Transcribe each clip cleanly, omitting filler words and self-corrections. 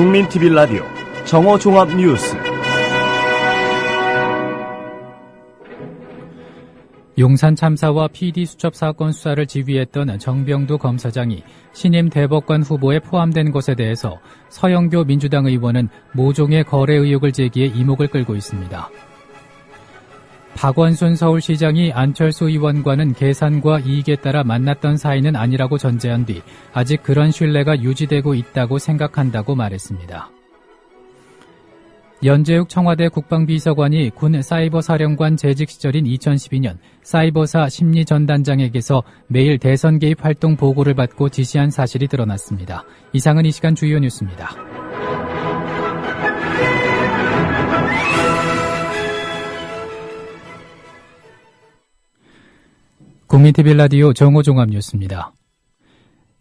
국민TV 라디오 정오종합뉴스. 용산 참사와 PD 수첩 사건 수사를 지휘했던 정병두 검사장이 신임 대법관 후보에 포함된 것에 대해서 서영교 민주당 의원은 모종의 거래 의혹을 제기해 이목을 끌고 있습니다. 박원순 서울시장이 안철수 의원과는 계산과 이익에 따라 만났던 사이는 아니라고 전제한 뒤 아직 그런 신뢰가 유지되고 있다고 생각한다고 말했습니다. 연재욱 청와대 국방비서관이 군 사이버사령관 재직 시절인 2012년 사이버사 심리전단장에게서 매일 대선 개입 활동 보고를 받고 지시한 사실이 드러났습니다. 이상은 이 시간 주요 뉴스입니다. 국민TV 라디오 정오종합뉴스입니다.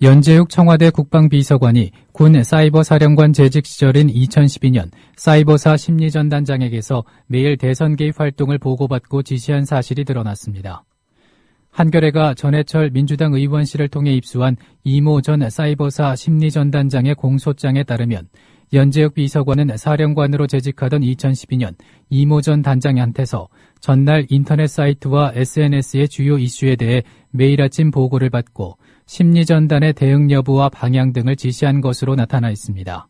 연재욱 청와대 국방비서관이 군 사이버사령관 재직 시절인 2012년 사이버사 심리전단장에게서 매일 대선 개입 활동을 보고받고 지시한 사실이 드러났습니다. 한겨레가 전해철 민주당 의원실을 통해 입수한 이모 전 사이버사 심리전단장의 공소장에 따르면 연재욱 비서관은 사령관으로 재직하던 2012년 이모 전 단장한테서 전날 인터넷 사이트와 SNS의 주요 이슈에 대해 매일 아침 보고를 받고 심리전단의 대응 여부와 방향 등을 지시한 것으로 나타나 있습니다.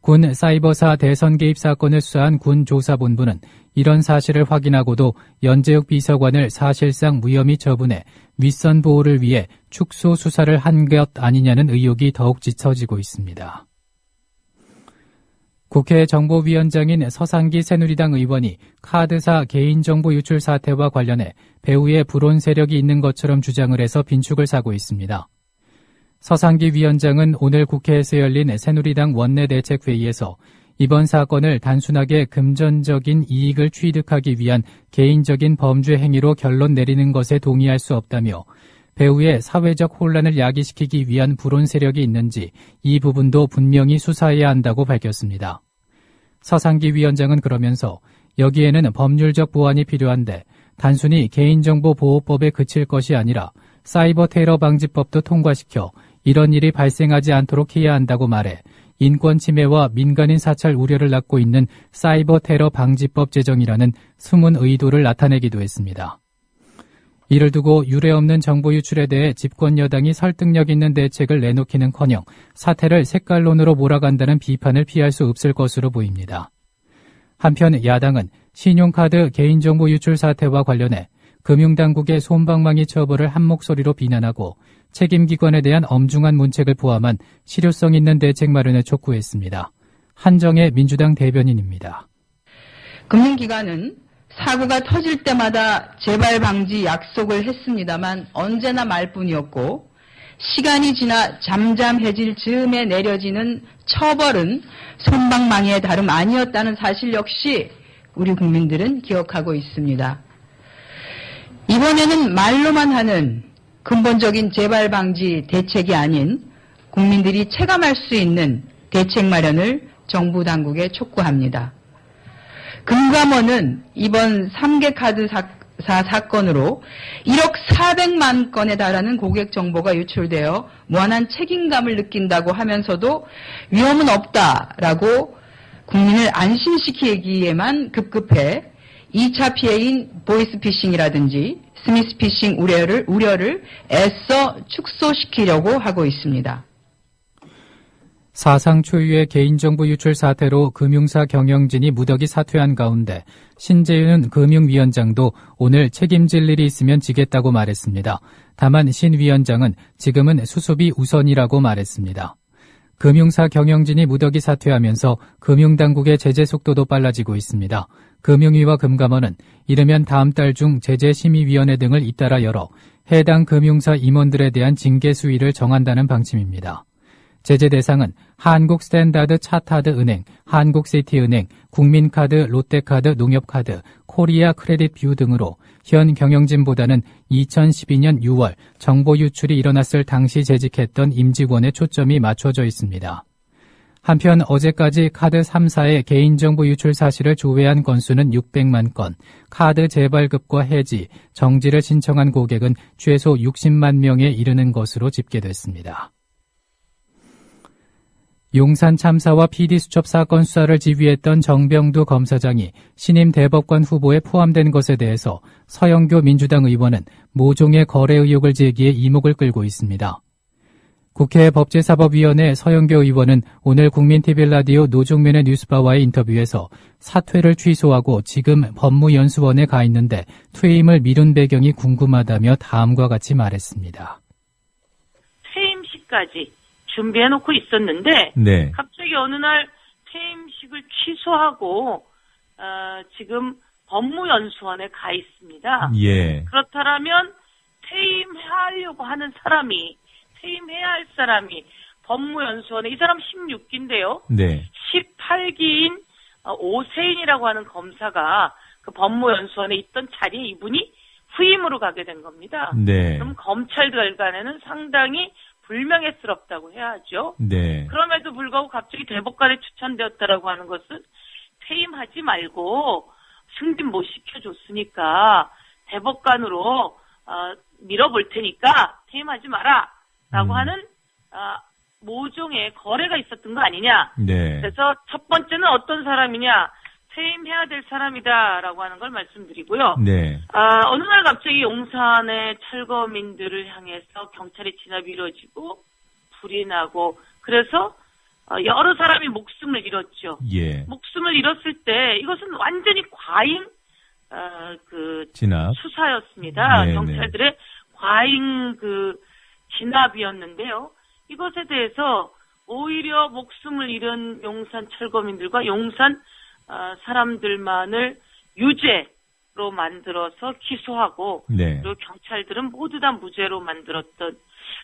군 사이버사 대선 개입 사건을 수사한 군 조사본부는 이런 사실을 확인하고도 연재욱 비서관을 사실상 무혐의 처분해 윗선 보호를 위해 축소 수사를 한 것 아니냐는 의혹이 더욱 짙어지고 있습니다. 국회 정보위원장인 서상기 새누리당 의원이 카드사 개인정보 유출 사태와 관련해 배후에 불온 세력이 있는 것처럼 주장을 해서 빈축을 사고 있습니다. 서상기 위원장은 오늘 국회에서 열린 새누리당 원내대책회의에서 이번 사건을 단순하게 금전적인 이익을 취득하기 위한 개인적인 범죄 행위로 결론 내리는 것에 동의할 수 없다며 배후에 사회적 혼란을 야기시키기 위한 불온 세력이 있는지 이 부분도 분명히 수사해야 한다고 밝혔습니다. 서상기 위원장은 그러면서 여기에는 법률적 보완이 필요한데 단순히 개인정보보호법에 그칠 것이 아니라 사이버 테러 방지법도 통과시켜 이런 일이 발생하지 않도록 해야 한다고 말해 인권 침해와 민간인 사찰 우려를 낳고 있는 사이버 테러 방지법 제정이라는 숨은 의도를 나타내기도 했습니다. 이를 두고 유례없는 정보 유출에 대해 집권 여당이 설득력 있는 대책을 내놓기는커녕 사태를 색깔론으로 몰아간다는 비판을 피할 수 없을 것으로 보입니다. 한편 야당은 신용카드 개인정보 유출 사태와 관련해 금융당국의 솜방망이 처벌을 한 목소리로 비난하고 책임기관에 대한 엄중한 문책을 포함한 실효성 있는 대책 마련을 촉구했습니다. 한정혜 민주당 대변인입니다. 금융기관은 사고가 터질 때마다 재발 방지 약속을 했습니다만 언제나 말뿐이었고 시간이 지나 잠잠해질 즈음에 내려지는 처벌은 솜방망이의 다름 아니었다는 사실 역시 우리 국민들은 기억하고 있습니다. 이번에는 말로만 하는 근본적인 재발 방지 대책이 아닌 국민들이 체감할 수 있는 대책 마련을 정부 당국에 촉구합니다. 금감원은 이번 3개 카드사 사건으로 1억 400만 건에 달하는 고객 정보가 유출되어 무한한 책임감을 느낀다고 하면서도 위험은 없다라고 국민을 안심시키기에만 급급해 2차 피해인 보이스피싱이라든지 스미스피싱 우려를 애써 축소시키려고 하고 있습니다. 사상 초유의 개인정보 유출 사태로 금융사 경영진이 무더기 사퇴한 가운데 신재윤 금융위원장도 오늘 책임질 일이 있으면 지겠다고 말했습니다. 다만 신 위원장은 지금은 수습이 우선이라고 말했습니다. 금융사 경영진이 무더기 사퇴하면서 금융당국의 제재 속도도 빨라지고 있습니다. 금융위와 금감원은 이르면 다음 달 중 제재심의위원회 등을 잇따라 열어 해당 금융사 임원들에 대한 징계 수위를 정한다는 방침입니다. 제재 대상은 한국스탠다드 차타드은행, 한국시티은행, 국민카드, 롯데카드, 농협카드, 코리아 크레딧뷰 등으로 현 경영진보다는 2012년 6월 정보 유출이 일어났을 당시 재직했던 임직원에 초점이 맞춰져 있습니다. 한편 어제까지 카드 3사의 개인정보 유출 사실을 조회한 건수는 600만 건, 카드 재발급과 해지, 정지를 신청한 고객은 최소 60만 명에 이르는 것으로 집계됐습니다. 용산 참사와 PD수첩 사건 수사를 지휘했던 정병두 검사장이 신임 대법관 후보에 포함된 것에 대해서 서영교 민주당 의원은 모종의 거래 의혹을 제기해 이목을 끌고 있습니다. 국회 법제사법위원회 서영교 의원은 오늘 국민TV 라디오 노종면의 뉴스바와의 인터뷰에서 사퇴를 취소하고 지금 법무연수원에 가 있는데 퇴임을 미룬 배경이 궁금하다며 다음과 같이 말했습니다. 퇴임식까지 준비해놓고 있었는데 네. 갑자기 어느 날 퇴임식을 취소하고 지금 법무연수원에 가 있습니다. 예. 그렇다면 퇴임하려고 하는 사람이 퇴임해야 할 사람이 법무연수원에 이 사람 16기인데요. 네. 18기인 오세인이라고 하는 검사가 그 법무연수원에 있던 자리에 이분이 후임으로 가게 된 겁니다. 네. 그럼 검찰 결과에는 상당히 불명예스럽다고 해야죠. 네. 그럼에도 불구하고 갑자기 대법관에 추천되었다라고 하는 것은 퇴임하지 말고 승진 못 시켜줬으니까 대법관으로 밀어볼 테니까 퇴임하지 마라 라고 하는 모종의 거래가 있었던 거 아니냐. 네. 그래서 첫 번째는 어떤 사람이냐. 퇴임해야 될 사람이다라고 하는 걸 말씀드리고요. 네. 어느 날 갑자기 용산의 철거민들을 향해서 경찰의 진압이 이루어지고 불이 나고 그래서 여러 사람이 목숨을 잃었죠. 예. 목숨을 잃었을 때 이것은 완전히 과잉 진압. 수사였습니다. 네, 경찰들의 과잉 진압이었는데요. 이것에 대해서 오히려 목숨을 잃은 용산 철거민들과 용산 사람들만을 유죄로 만들어서 기소하고 네. 그리고 경찰들은 모두 다 무죄로 만들었던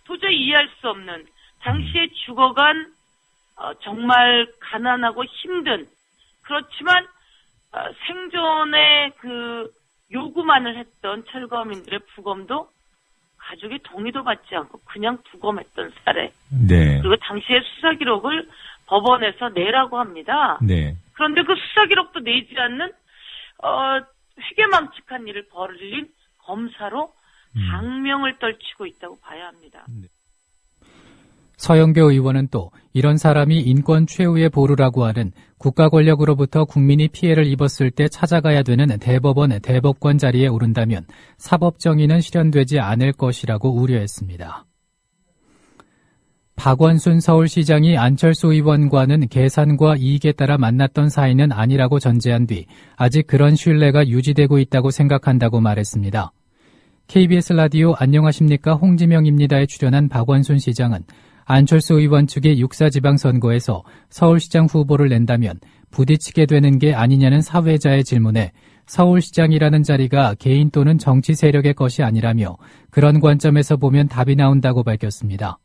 도저히 이해할 수 없는 당시에 죽어간 정말 가난하고 힘든 그렇지만 생존의 요구만을 했던 철거민들의 부검도 가족의 동의도 받지 않고 그냥 부검했던 사례. 네. 그리고 당시의 수사 기록을 법원에서 내라고 합니다. 네. 그런데 그 수사 기록도 내지 않는 회개망측한 일을 벌인 검사로 장명을 떨치고 있다고 봐야 합니다. 서영교 의원은 또 이런 사람이 인권 최후의 보루라고 하는 국가 권력으로부터 국민이 피해를 입었을 때 찾아가야 되는 대법원 대법관 자리에 오른다면 사법정의는 실현되지 않을 것이라고 우려했습니다. 박원순 서울시장이 안철수 의원과는 계산과 이익에 따라 만났던 사이는 아니라고 전제한 뒤 아직 그런 신뢰가 유지되고 있다고 생각한다고 말했습니다. KBS 라디오 안녕하십니까 홍지명입니다에 출연한 박원순 시장은 안철수 의원 측의 6사 지방선거에서 서울시장 후보를 낸다면 부딪히게 되는 게 아니냐는 사회자의 질문에 서울시장이라는 자리가 개인 또는 정치 세력의 것이 아니라며 그런 관점에서 보면 답이 나온다고 밝혔습니다.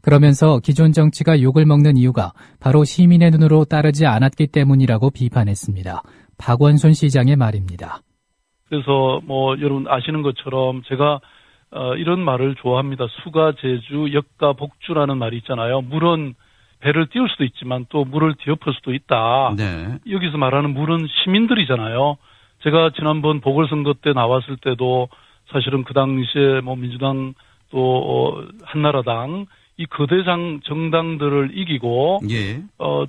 그러면서 기존 정치가 욕을 먹는 이유가 바로 시민의 눈으로 따르지 않았기 때문이라고 비판했습니다. 박원순 시장의 말입니다. 그래서 여러분 아시는 것처럼 제가 이런 말을 좋아합니다. 수가 제주 역가 복주라는 말이 있잖아요. 물은 배를 띄울 수도 있지만 또 물을 뒤엎을 수도 있다. 네. 여기서 말하는 물은 시민들이잖아요. 제가 지난번 보궐선거 때 나왔을 때도 사실은 그 당시에 민주당 또 한나라당 이 거대 정당들을 이기고 예.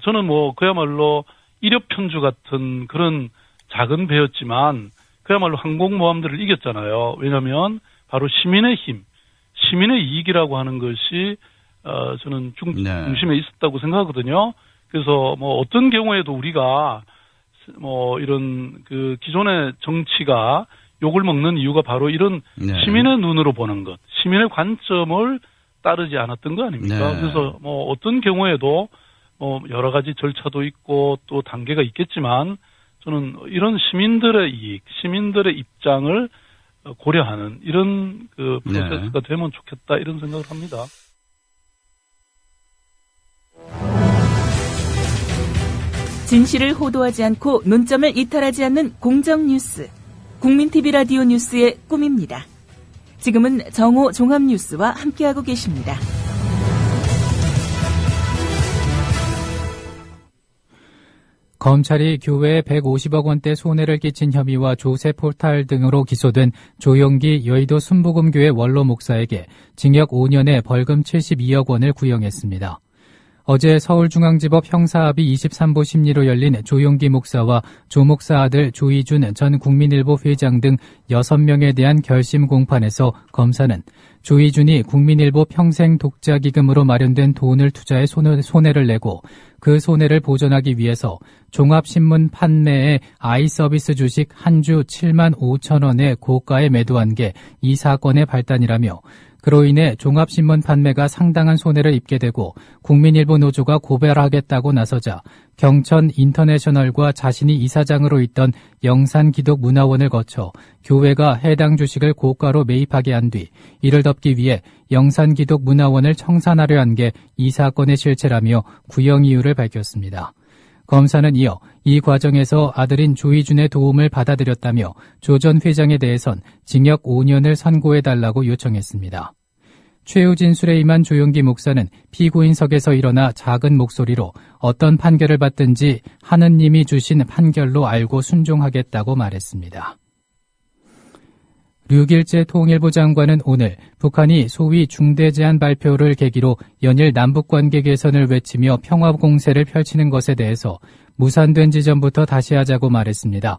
저는 그야말로 일협편주 같은 그런 작은 배였지만 그야말로 항공모함들을 이겼잖아요. 왜냐하면 바로 시민의 힘, 시민의 이익이라고 하는 것이 저는 중심에 있었다고 생각하거든요. 그래서 어떤 경우에도 우리가 이런 기존의 정치가 욕을 먹는 이유가 바로 이런 시민의 눈으로 보는 것, 시민의 관점을 따르지 않았던 거 아닙니까? 네. 그래서 어떤 경우에도 여러 가지 절차도 있고 또 단계가 있겠지만 저는 이런 시민들의 이익, 시민들의 입장을 고려하는 이런 프로세스가 되면 좋겠다 이런 생각을 합니다. 진실을 호도하지 않고 논점을 이탈하지 않는 공정 뉴스. 국민TV 라디오 뉴스의 꿈입니다. 지금은 정오 종합뉴스와 함께하고 계십니다. 검찰이 교회에 150억 원대 손해를 끼친 혐의와 조세 포탈 등으로 기소된 조용기 여의도 순복음교회 원로 목사에게 징역 5년에 벌금 72억 원을 구형했습니다. 어제 서울중앙지법 형사합의 23부 심리로 열린 조용기 목사와 조 목사 아들 조희준 전 국민일보 회장 등 6명에 대한 결심 공판에서 검사는 조희준이 국민일보 평생 독자기금으로 마련된 돈을 투자해 손해를 내고 그 손해를 보전하기 위해서 종합신문 판매에 아이서비스 주식 한 주 7만 5천 원에 고가에 매도한 게 이 사건의 발단이라며 그로 인해 종합신문 판매가 상당한 손해를 입게 되고 국민일보 노조가 고발하겠다고 나서자 경천 인터내셔널과 자신이 이사장으로 있던 영산기독문화원을 거쳐 교회가 해당 주식을 고가로 매입하게 한 뒤 이를 덮기 위해 영산기독문화원을 청산하려 한 게 이 사건의 실체라며 구형 이유를 밝혔습니다. 검사는 이어 이 과정에서 아들인 조희준의 도움을 받아들였다며 조 전 회장에 대해선 징역 5년을 선고해달라고 요청했습니다. 최후 진술에 임한 조용기 목사는 피고인석에서 일어나 작은 목소리로 어떤 판결을 받든지 하느님이 주신 판결로 알고 순종하겠다고 말했습니다. 류길재 통일부 장관은 오늘 북한이 소위 중대제한 발표를 계기로 연일 남북관계 개선을 외치며 평화 공세를 펼치는 것에 대해서 무산된 지점부터 다시 하자고 말했습니다.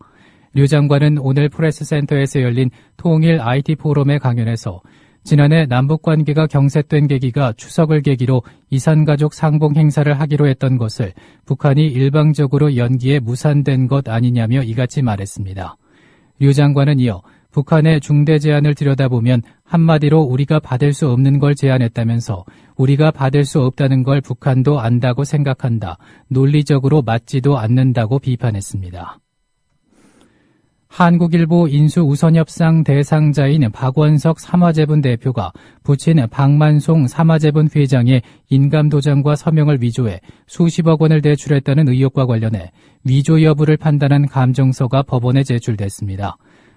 류 장관은 오늘 프레스센터에서 열린 통일 IT 포럼에 강연해서 지난해 남북관계가 경색된 계기가 추석을 계기로 이산가족 상봉 행사를 하기로 했던 것을 북한이 일방적으로 연기해 무산된 것 아니냐며 이같이 말했습니다. 류 장관은 이어 북한의 중대 제안을 들여다보면 한마디로 우리가 받을 수 없는 걸 제안했다면서 우리가 받을 수 없다는 걸 북한도 안다고 생각한다. 논리적으로 맞지도 않는다고 비판했습니다. 한국일보 인수우선협상 대상자인 박원석 삼화재분 대표가 부친 박만송 삼화재분 회장의 인감도장과 서명을 위조해 수십억 원을 대출했다는 의혹과 관련해 위조 여부를 판단한 감정서가 법원에 제출됐습니다.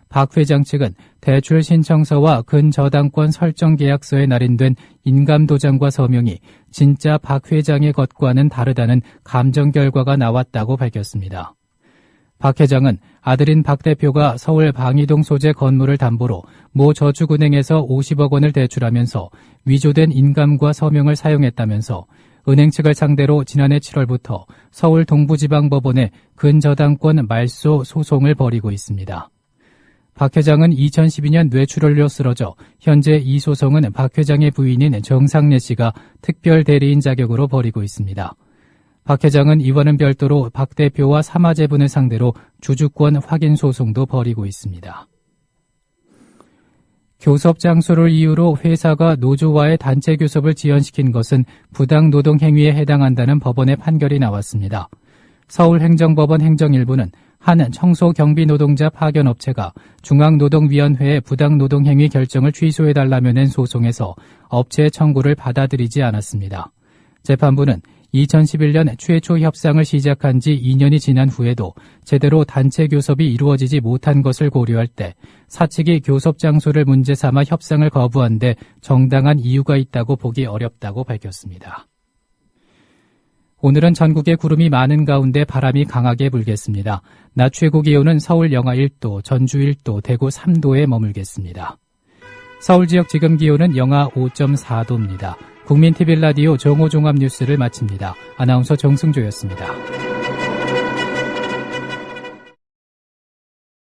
박 회장 측은 대출 신청서와 근저당권 설정 계약서에 날인된 인감도장과 서명이 진짜 박 회장의 것과는 다르다는 감정 결과가 나왔다고 밝혔습니다. 박 회장은 아들인 박 대표가 서울 방이동 소재 건물을 담보로 모 저축은행에서 50억 원을 대출하면서 위조된 인감과 서명을 사용했다면서 은행 측을 상대로 지난해 7월부터 서울 동부지방법원에 근저당권 말소 소송을 벌이고 있습니다. 박 회장은 2012년 뇌출혈로 쓰러져 현재 이 소송은 박 회장의 부인인 정상래 씨가 특별 대리인 자격으로 벌이고 있습니다. 박 회장은 이와는 별도로 박 대표와 삼화재분을 상대로 주주권 확인 소송도 벌이고 있습니다. 교섭 장소를 이유로 회사가 노조와의 단체 교섭을 지연시킨 것은 부당 노동 행위에 해당한다는 법원의 판결이 나왔습니다. 서울행정법원 행정일부는 한 청소경비노동자 파견업체가 중앙노동위원회의 부당노동행위 결정을 취소해달라며 낸 소송에서 업체의 청구를 받아들이지 않았습니다. 재판부는 2011년 최초 협상을 시작한 지 2년이 지난 후에도 제대로 단체 교섭이 이루어지지 못한 것을 고려할 때 사측이 교섭 장소를 문제 삼아 협상을 거부한 데 정당한 이유가 있다고 보기 어렵다고 밝혔습니다. 오늘은 전국에 구름이 많은 가운데 바람이 강하게 불겠습니다. 낮 최고 기온은 서울 영하 1도, 전주 1도, 대구 3도에 머물겠습니다. 서울 지역 지금 기온은 영하 5.4도입니다. 국민TV 라디오 정오종합 뉴스를 마칩니다. 아나운서 정승조였습니다.